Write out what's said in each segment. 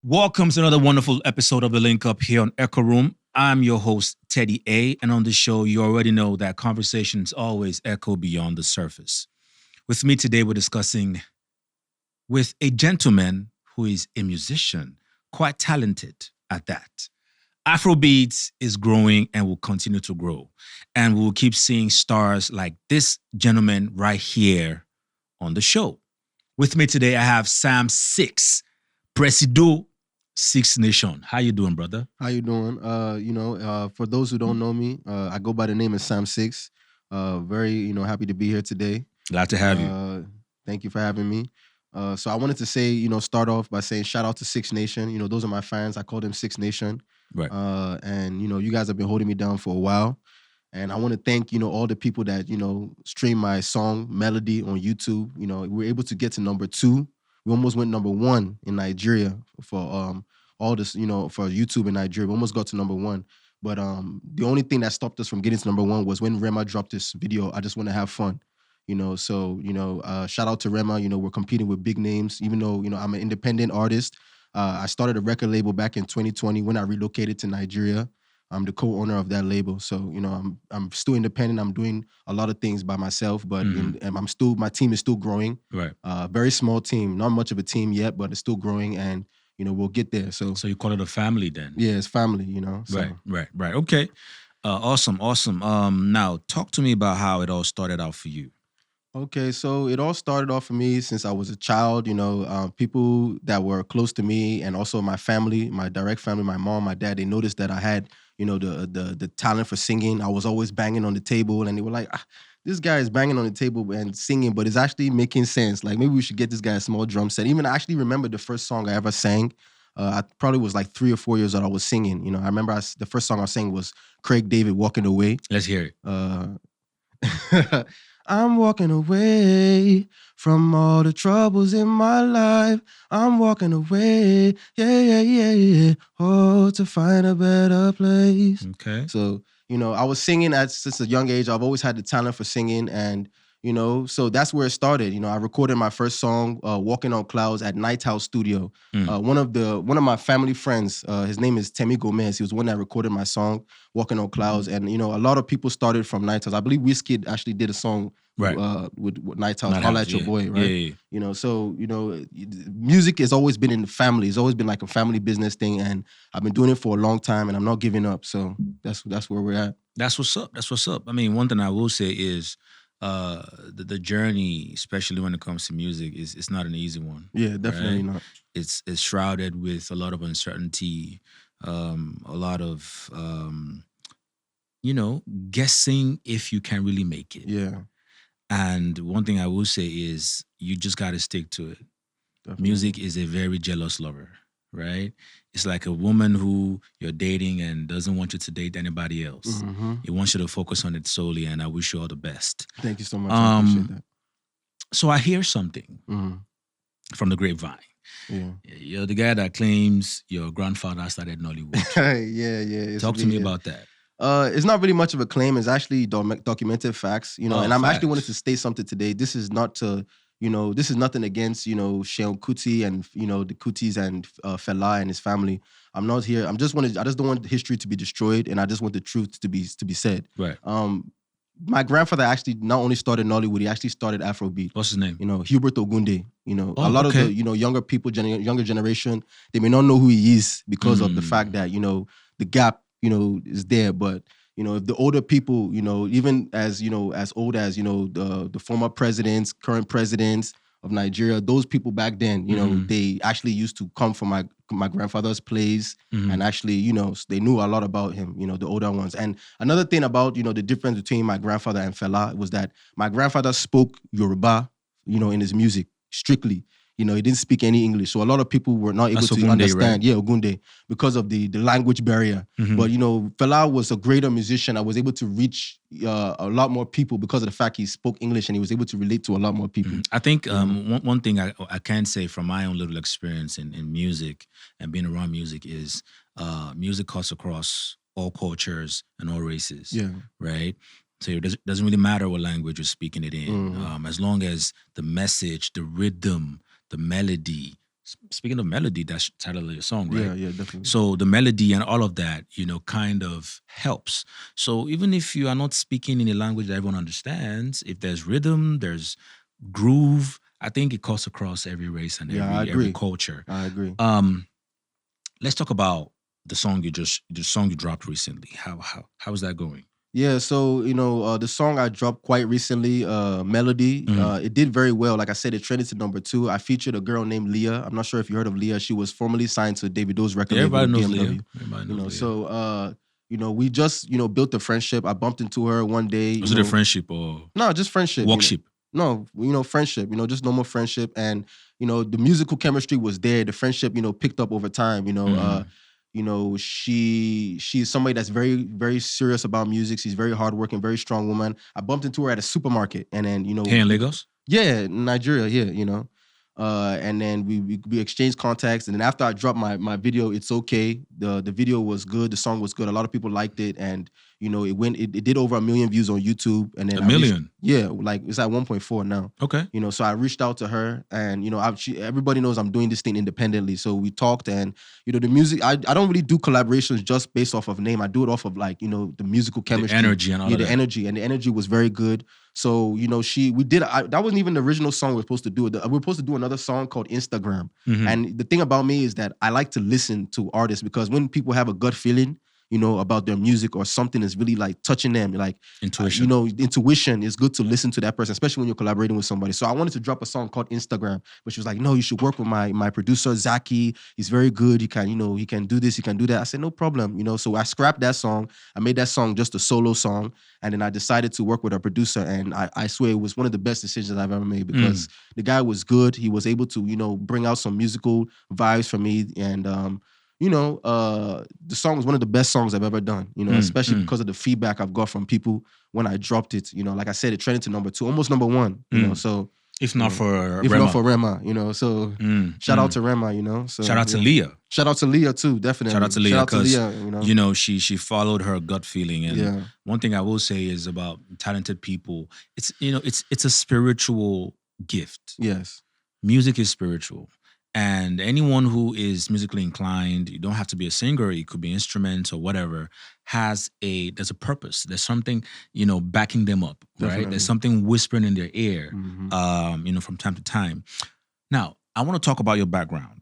Welcome to another wonderful episode of The Link Up here on Echo Room. I'm your host, Teddy A. And on the show, you already know that conversations always echo beyond the surface. With me today, we're discussing with a gentleman who is a musician, quite talented at that. Afrobeats is growing and will continue to grow. And we will keep seeing stars like this gentleman right here on the show. With me today, I have Samsix, Presido Six Nation. How you doing, brother? How you doing? For those who don't know me, I go by the name of Samsix. Very, happy to be here today. Glad to have you. Thank you for having me. So I wanted to say, start off by saying shout out to Six Nation. Those are my fans. I call them Six Nation. Right. And you guys have been holding me down for a while. And I want to thank, all the people that, stream my song Melody on YouTube. We were able to get to number 2. We almost went number 1 in Nigeria for all this, for YouTube in Nigeria. We almost got to number 1. But the only thing that stopped us from getting to number 1 was when Rema dropped this video, I Just Want to Have Fun. Shout out to Rema. We're competing with big names, even though, I'm an independent artist. I started a record label back in 2020 when I relocated to Nigeria. I'm the co-owner of that label. So, I'm still independent. I'm doing a lot of things by myself, but my team is still growing. Right. Very small team, not much of a team yet, but it's still growing, and we'll get there. So you call it a family then? Yeah, it's family, So. Right. Okay. Awesome. Now talk to me about how it all started out for you. Okay, so it all started off for me since I was a child. People that were close to me and also my family, my direct family, my mom, my dad, they noticed that I had, the talent for singing. I was always banging on the table, and they were like, this guy is banging on the table and singing, but it's actually making sense. Like, maybe we should get this guy a small drum set. Even I actually remember the first song I ever sang. I probably was like 3 or 4 years old. I was singing. I remember the first song I sang was Craig David, Walking Away. Let's hear it. I'm walking away from all the troubles in my life. I'm walking away, yeah. Oh, to find a better place. Okay. So, I was singing since a young age. I've always had the talent for singing, and so that's where it started. I recorded my first song, "Walking on Clouds," at Night House Studio. One of my family friends, his name is Temi Gomez. He was the one that recorded my song, "Walking on Clouds," and a lot of people started from Night House. I believe Wizkid actually did a song with Night House, "Holla at Your Boy," right? Yeah. Music has always been in the family. It's always been like a family business thing, and I've been doing it for a long time, and I'm not giving up. So that's where we're at. That's what's up. I mean, one thing I will say is the journey, especially when it comes to music, it's not an easy one. Yeah, definitely right? not. It's shrouded with a lot of uncertainty, a lot of guessing if you can really make it. Yeah. And one thing I will say is you just got to stick to it. Definitely. Music is a very jealous lover, right? It's like a woman who you're dating and doesn't want you to date anybody else. Mm-hmm. It wants you to focus on it solely, and I wish you all the best. Thank you so much. I appreciate that. So I hear something from the grapevine. Yeah. You're the guy that claims your grandfather started Nollywood. Yeah. Talk to me about that. It's not really much of a claim. It's actually documented facts, and I'm facts. actually wanted to state something today. This is not to, this is nothing against, Seun Kuti and, the Kutis and Fela and his family. I'm not here. I just don't want history to be destroyed, and I just want the truth to be said. Right. My grandfather actually not only started Nollywood, he actually started Afrobeat. What's his name? Hubert Ogunde. A lot of the, younger people, younger generation, they may not know who he is because of the fact that, the gap, is there. But, if the older people, even as old as, the former presidents, current presidents of Nigeria, those people back then, they actually used to come from my grandfather's place and actually, they knew a lot about him, the older ones. And another thing about, the difference between my grandfather and Fela was that my grandfather spoke Yoruba, in his music strictly. He didn't speak any English. So a lot of people were not able to Ogunde, understand. right? Yeah, Ogunde, because of the language barrier. But, Fela was a greater musician. I was able to reach a lot more people because of the fact he spoke English, and he was able to relate to a lot more people. I think one thing I can say from my own little experience in music and being around music is music cuts across all cultures and all races. Yeah. Right? So it doesn't really matter what language you're speaking it in. As long as the message, the rhythm, the melody Speaking of melody, that's the title of your song, right? Yeah, yeah, definitely. So the melody and all of that, kind of helps. So even if you are not speaking in a language that everyone understands, if there's rhythm, there's groove, I think it cuts across every race and Yeah, I every agree. culture. I agree. Let's talk about the song you dropped recently. How is that going? Yeah, so the song I dropped quite recently, Melody, it did very well. Like I said, it trended to number 2. I featured a girl named Leah. I'm not sure if you heard of Leah. She was formerly signed to Davido's record Yeah, label, everybody knows DMW. Leah. Everybody knows Leah. So we just built a friendship. I bumped into her one day. Was it a friendship or No, just friendship. workship? No, friendship. Just normal friendship, and the musical chemistry was there. The friendship, picked up over time. She's somebody that's very, very serious about music. She's very hardworking, very strong woman. I bumped into her at a supermarket, and then Here in Lagos? yeah, Nigeria, and then we exchanged contacts, and then after I dropped my video, It's Okay, the video was good, the song was good, a lot of people liked it, and it did over 1 million views on YouTube, and then A million? Yeah, like it's at 1.4 now. Okay. So I reached out to her, and everybody knows I'm doing this thing independently, so we talked, and the music, I don't really do collaborations just based off of name. I do it off of like the musical chemistry, the energy and all of the that. energy, and the energy was very good. So that wasn't even the original song we were supposed to do. We were supposed to do another song called Instagram. And the thing about me is that I like to listen to artists, because when people have a gut feeling, about their music, or something is really like touching them, like Intuition. Intuition is good to listen to that person, especially when you're collaborating with somebody. So I wanted to drop a song called Instagram, but she was like, no, you should work with my producer, Zaki. He's very good. He can, he can do this, he can do that. I said, no problem. So I scrapped that song. I made that song just a solo song. And then I decided to work with a producer. And I swear it was one of the best decisions I've ever made, because the guy was good. He was able to, bring out some musical vibes for me. And, the song was one of the best songs I've ever done, especially because of the feedback I've got from people when I dropped it. Like I said, it trended to number 2, almost number 1, so. If not for If Rema. not for Rema, so shout out to Rema, so shout out to Leah. Shout out to Leah too, definitely. Shout out to Leah, because she followed her gut feeling, and one thing I will say is about talented people, it's a spiritual gift. Yes, music is spiritual, and anyone who is musically inclined, you don't have to be a singer, it could be instruments or whatever, there's a purpose. There's something, backing them up, Definitely. right? There's something whispering in their ear, from time to time. Now, I want to talk about your background.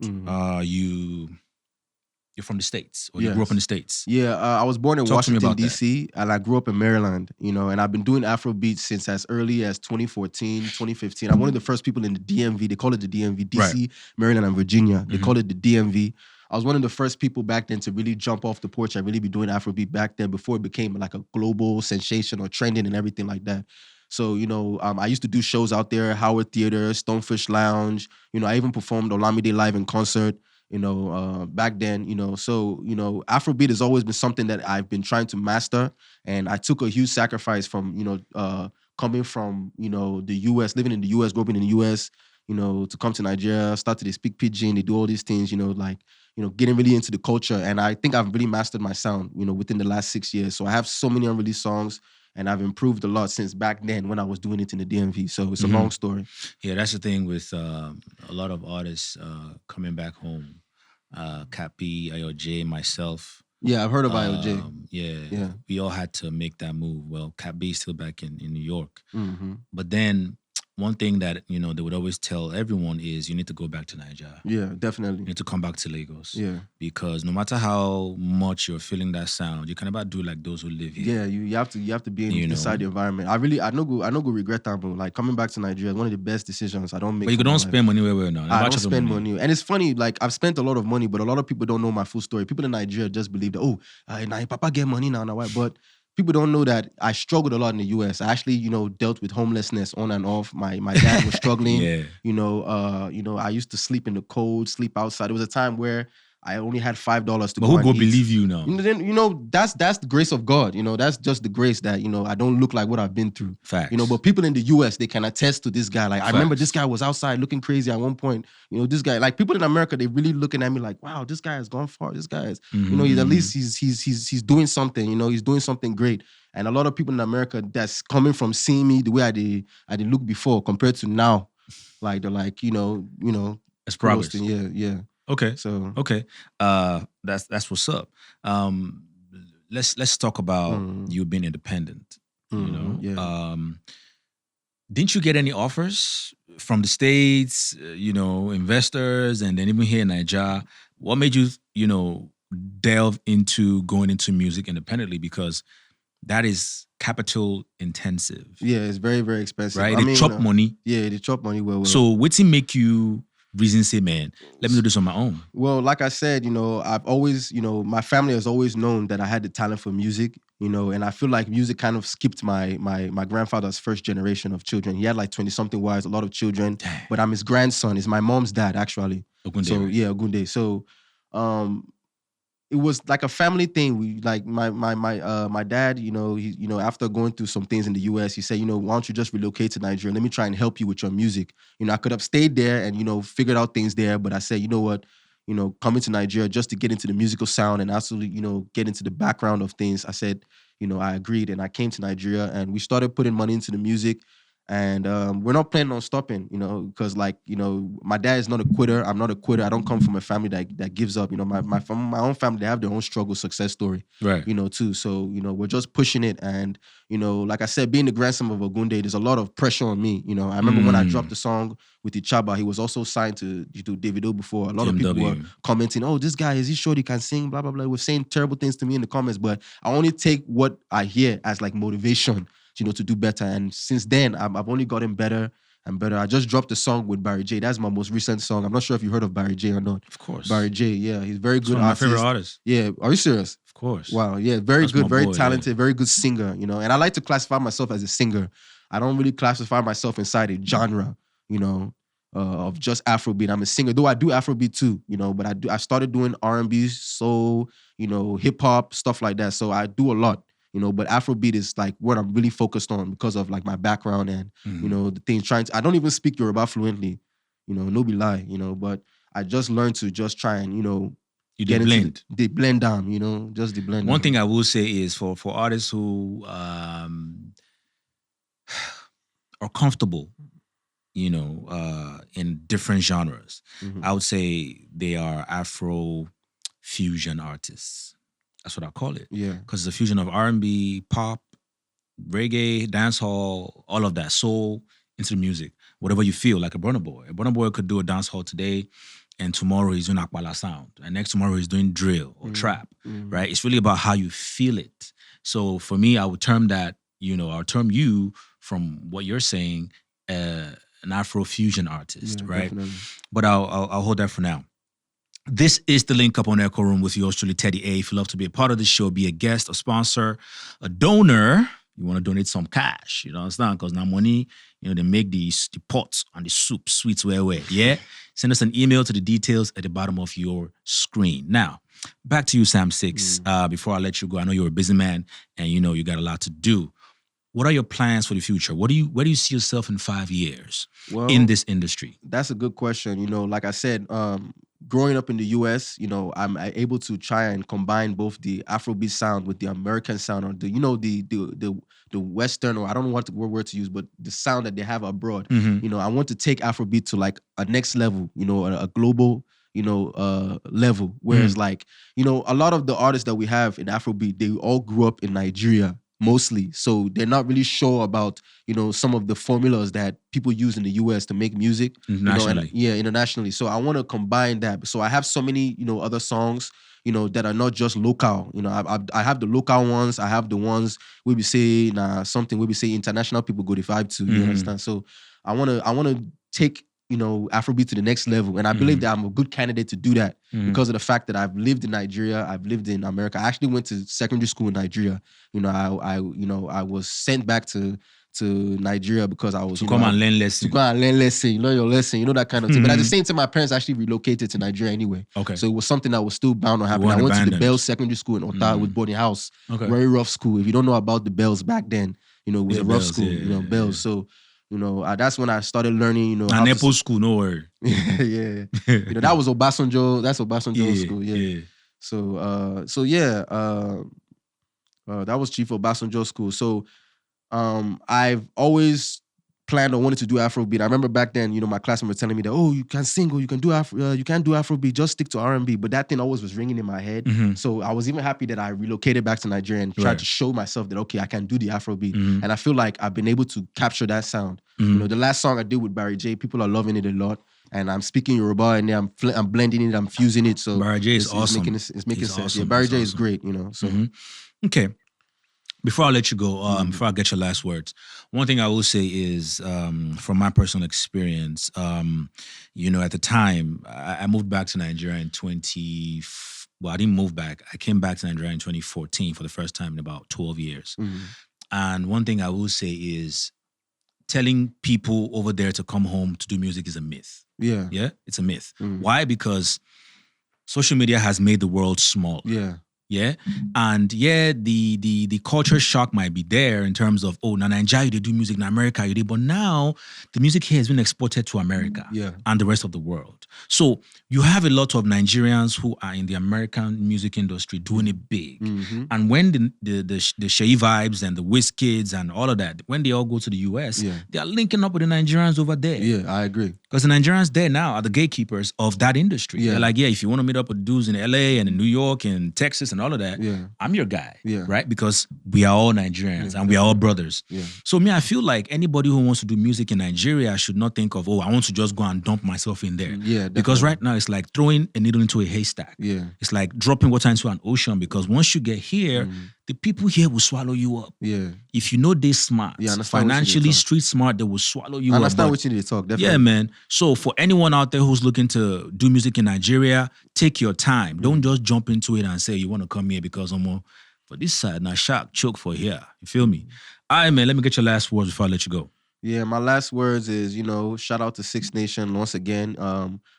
You're from the States, or you grew up in the States. Yeah, I was born in Washington, D.C., that. and I grew up in Maryland, and I've been doing Afrobeat since as early as 2014, 2015. I'm one of the first people in the DMV. They call it the DMV, D.C., Right. Maryland, and Virginia. They call it the DMV. I was one of the first people back then to really jump off the porch and really be doing Afrobeat back then, before it became like a global sensation or trending and everything like that. So, I used to do shows out there, Howard Theater, Stonefish Lounge. I even performed Olamide live in concert. Back then, Afrobeat has always been something that I've been trying to master. And I took a huge sacrifice from, coming from, the US, living in the US, growing up in the US, to come to Nigeria, started to speak pidgin, they do all these things, getting really into the culture. And I think I've really mastered my sound, within the last 6 years. So I have so many unreleased songs, and I've improved a lot since back then when I was doing it in the DMV. So it's a long story. Yeah, that's the thing with a lot of artists coming back home. Cat P, IOJ, myself. Yeah, I've heard of IOJ. Yeah, we all had to make that move. Well, Cat B is still back in New York. Mm-hmm. But then one thing that, they would always tell everyone is you need to go back to Nigeria. Yeah, definitely. You need to come back to Lagos. Yeah. Because no matter how much you're feeling that sound, you can never do like those who live here. Yeah, you have to be inside the environment. I no go regret that, bro. Like coming back to Nigeria is one of the best decisions I don't make. But you don't spend money where we're now. I don't spend money. And it's funny, like I've spent a lot of money, but a lot of people don't know my full story. People in Nigeria just believe that, now papa get money now, why? But people don't know that I struggled a lot in the US. I actually, dealt with homelessness on and off. My dad was struggling. Yeah. I used to sleep in the cold, sleep outside. There was a time where I only had $5 to but go. But who go believe you now? That's the grace of God. That's just the grace that, I don't look like what I've been through. Facts. But people in the US, they can attest to this guy. Like Facts. I remember this guy was outside looking crazy at one point. This guy, like people in America, they really looking at me like, wow, this guy has gone far. This guy is, at least he's doing something. He's doing something great. And a lot of people in America that's coming from seeing me the way I did look before compared to now. Like they're like, It's kudos progress. to yeah. Okay. So Okay. That's what's up. Let's talk about you being independent. You know, yeah. didn't you get any offers from the States, investors, and then even here in Nigeria? What made you, delve into going into music independently? Because that is capital intensive. Yeah, it's very, very expensive. Right? I They mean, chop money. yeah, they chop money well. So what's it make you reason say, man, let me do this on my own? Well, like I said, I've always, my family has always known that I had the talent for music, and I feel like music kind of skipped my grandfather's first generation of children. He had like 20 something wives, a lot of children, but I'm his grandson. It's my mom's dad actually. Ogunde, so right? yeah, Ogunde. So it was like a family thing. We like my dad, after going through some things in the US, he said, why don't you just relocate to Nigeria? Let me try and help you with your music. I could have stayed there and, figured out things there, but I said, you know what, coming to Nigeria just to get into the musical sound and actually, get into the background of things. I said, I agreed and I came to Nigeria and we started putting money into the music. And we're not planning on stopping, because my dad is not a quitter. I'm not a quitter. I don't come from a family that gives up. My own family, they have their own struggle success story, right? Too. So we're just pushing it. And like I said, being the grandson of Ogunde, there's a lot of pressure on me. I remember when I dropped the song with Ichaba, he was also signed to Davido before. A lot of people were commenting, "Oh, this guy, is he sure he can sing?" Blah blah blah. We're saying terrible things to me in the comments, but I only take what I hear as like motivation, to do better. And since then, I've only gotten better and better. I just dropped a song with Barry J. That's my most recent song. I'm not sure if you heard of Barry J or not. Of course. Barry J, yeah. He's very good artist. One of my favorite artists. Yeah. Are you serious? Of course. Wow, yeah. Very good, very talented, very good singer, And I like to classify myself as a singer. I don't really classify myself inside a genre, of just Afrobeat. I'm a singer, though I do Afrobeat too, but I started doing R&B, soul, hip hop, stuff like that. So I do a lot. But Afrobeat is like what I'm really focused on because of like my background and, the things I don't even speak Yoruba fluently, no be lie, but I just learned to just try and, you get blend. They blend down, just the blend. One thing I will say is for artists who are comfortable, in different genres, I would say they are Afro fusion artists. That's what I call it. Yeah. Because it's a fusion of R&B, pop, reggae, dancehall, all of that, soul into the music. Whatever you feel, like a Burna Boy. A Burna Boy could do a dancehall today, and tomorrow he's doing Akbala sound, and next tomorrow he's doing drill or trap, right? It's really about how you feel it. So for me, I would term that, I'll term you from what you're saying, an Afro fusion artist, right? Definitely. But I'll hold that for now. This is the Link Up on Echo Room with yours truly, Teddy A. If you'd love to be a part of the show, be a guest, a sponsor, a donor, you want to donate some cash, understand? Because now money, they make the pots and the soup sweets where, yeah? Send us an email to the details at the bottom of your screen. Now, back to you, Samsix. Before I let you go, I know you're a busy man and you got a lot to do. What are your plans for the future? Where do you see yourself in 5 years in this industry? That's a good question. Like I said, growing up in the US, I'm able to try and combine both the Afrobeat sound with the American sound, or the Western, or I don't know what word to use, but the sound that they have abroad. I want to take Afrobeat to like a next level, a global, level. Whereas like, a lot of the artists that we have in Afrobeat, they all grew up in Nigeria mostly. So they're not really sure about, some of the formulas that people use in the US to make music. Internationally. Internationally. So I want to combine that. So I have so many, other songs, that are not just local. I have the local ones. I have the ones where we say something where we say international people go the vibe to. You understand? So I wanna take, Afrobeat to the next level. And I believe that I'm a good candidate to do that because of the fact that I've lived in Nigeria, I've lived in America. I actually went to secondary school in Nigeria. I was sent back to Nigeria because I was to come and learn lesson. To go and learn lesson, learn your lesson, that kind of thing. But at the same time, my parents actually relocated to Nigeria anyway. Okay. So it was something that was still bound to happen. I went to the Bells Secondary School in Otta with boarding house. Okay. Very rough school. If you don't know about the Bells back then, it was a rough Bells, school. Bells. So that's when I started learning. An Apple school, no worry. Yeah. That was Obasanjo. That's Obasanjo school. Yeah. So that was Chief Obasanjo school. So I've always planned or wanted to do Afrobeat. I remember back then, my classmates were telling me that, oh, you can sing or you can do you can't do Afrobeat, just stick to R&B. But that thing always was ringing in my head. So I was even happy that I relocated back to Nigeria and tried to show myself that, okay, I can do the Afrobeat. And I feel like I've been able to capture that sound. The last song I did with Barry J, people are loving it a lot. And I'm speaking Yoruba and I'm blending it, I'm fusing it. So Barry J is awesome. It's making sense. Awesome. Yeah, Barry J is great, So okay. Before I let you go, before I get your last words, one thing I will say is, from my personal experience, at the time, I moved back to Nigeria in I didn't move back. I came back to Nigeria in 2014 for the first time in about 12 years. And one thing I will say is telling people over there to come home to do music is a myth. Yeah. Yeah, it's a myth. Why? Because social media has made the world small. Yeah. Yeah. And the culture shock might be there in terms of, now Nigeria, they do music in America, you do, but now the music here has been exported to America and the rest of the world. So you have a lot of Nigerians who are in the American music industry doing it big. And when the Shea Vibes and the Wizkids and all of that, when they all go to the US, they are linking up with the Nigerians over there. Yeah, I agree. Because the Nigerians there now are the gatekeepers of that industry. They're like, if you want to meet up with dudes in LA and in New York and Texas and all of that, I'm your guy, right? Because we are all Nigerians and we are all brothers. So I feel like anybody who wants to do music in Nigeria should not think of, I want to just go and dump myself in there. Because right now it's like throwing a needle into a haystack. It's like dropping water into an ocean, because once you get here, the people here will swallow you up. If you know they smart, financially street smart, they will swallow you up. I understand what you need to talk, definitely. Yeah, man. So for anyone out there who's looking to do music in Nigeria, take your time. Don't just jump into it and say you want to come here because I'm for this side, now shark choke for here. You feel me? All right, man, let me get your last words before I let you go. Yeah, my last words is, shout out to Six Nation once again.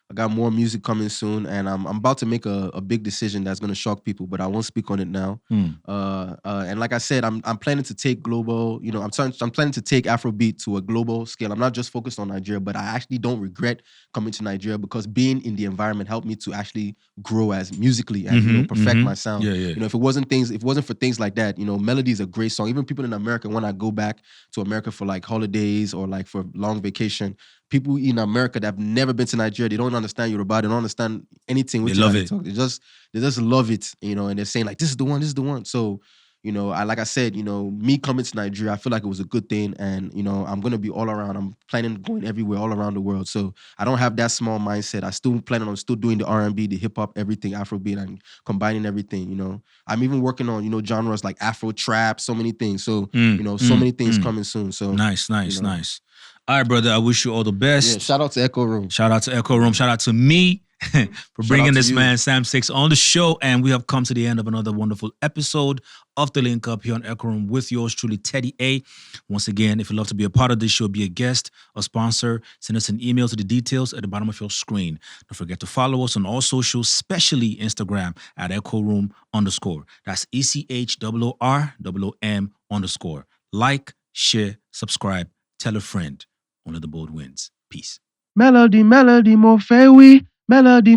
I got more music coming soon, and I'm about to make a big decision that's going to shock people, but I won't speak on it now. And like I said, I'm planning to take global. I'm planning to take Afrobeat to a global scale. I'm not just focused on Nigeria, but I actually don't regret coming to Nigeria, because being in the environment helped me to actually grow as musically and perfect my sound. If it wasn't for things like that, Melody is a great song. Even people in America, when I go back to America for like holidays or like for long vacation, people in America that have never been to Nigeria, they don't understand Yoruba, they don't understand anything. They love it. They just love it, and they're saying like, this is the one. So, like I said, me coming to Nigeria, I feel like it was a good thing, and I'm gonna be all around. I'm planning on going everywhere, all around the world. So I don't have that small mindset. I still planning on still doing the R&B, the hip hop, everything, Afrobeat, and combining everything. I'm even working on genres like Afro trap, so many things. So so many things coming soon. So nice. All right, brother. I wish you all the best. Yeah, shout out to Echo Room. Shout out to Echo Room. Shout out to me for bringing this man, Samsix, on the show. And we have come to the end of another wonderful episode of The Link Up here on Echo Room with yours truly, Teddy A. Once again, if you'd love to be a part of this show, be a guest, a sponsor, send us an email to the details at the bottom of your screen. Don't forget to follow us on all socials, especially Instagram at Echo Room _. That's ECHOOROOM_. Like, share, subscribe, tell a friend. One of the bold wins. Peace. Melody, mo fẹ́ wí. Melody,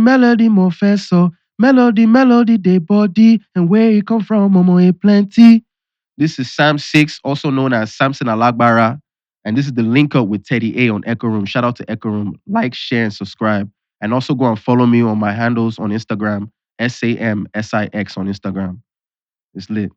mo fẹ́ sọ. Melody, dey body. And where it come from, momo, plenty. This is Samsix, also known as Samson Alagbara. And this is The Link Up with Teddy A on Echo Room. Shout out to Echo Room. Like, share, and subscribe. And also go and follow me on my handles on Instagram, SAMSIX on Instagram. It's lit.